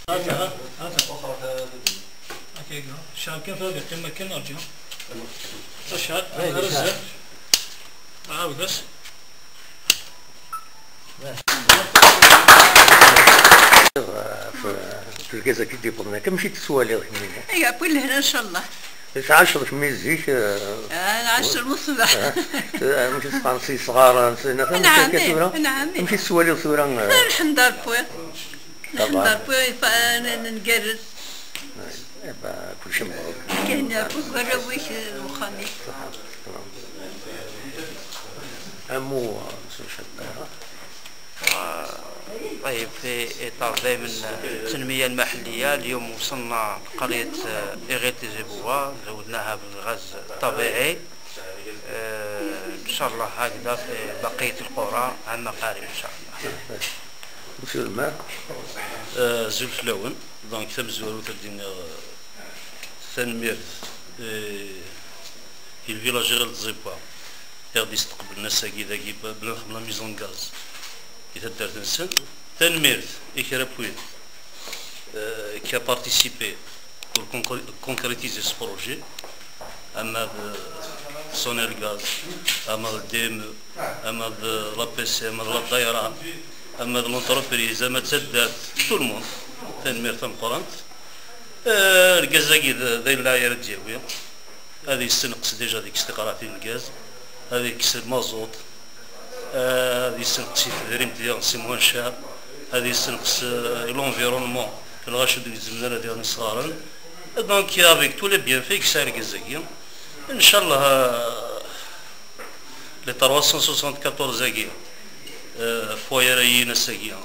هذا شاكين فوق تمكن ارجع تشهد رزق عاود بس في الكازا كي ديبورنا كم مشيت تسوالي من ايوا كل هنا ان شاء الله. 10 في ميزيك انا 10 الصباح مشيت تقنصي صغار نعم مشيت تسوالي صورة نحضر بوي نقرز كل شيء مبروك كاين كرويش الخميس امو طيب في اطار دائما التنميه المحليه اليوم وصلنا قريه ايغيتي زيبوا زودناها بالغاز الطبيعي ان شاء الله هكذا في بقيه القرى عما قارب ان شاء الله. مسيو الماء زلفلاون دونك ثم زوالو تدينا ثنميرت الفيلاجير زيبوا غادي يستقبل الناس كي بلا خدمه ميزون غاز يتدار تنسن تنميرت إكرابويد qui a participé pour concrétiser ce projet أما سونير غاز أما الديم أما لابيس أما الدايرة أما لونتربريز أما تسدات تو الموند تنميرت مقرنت الغازاكي داير العايرة ديالويا هذه يستنقص ديجا ديك استقرار الغاز هذه يكسب مازوت هذه يستنقص التدريم ديال سيموان شاب هذه يستنقص لونفيرونمون في الغاشد ديال الزمنانه ديال صغارا دونك افيك تو لي بيان في كسار كازاكيا ان شاء الله لي 374 زاكيا فوايا رايين الساكيا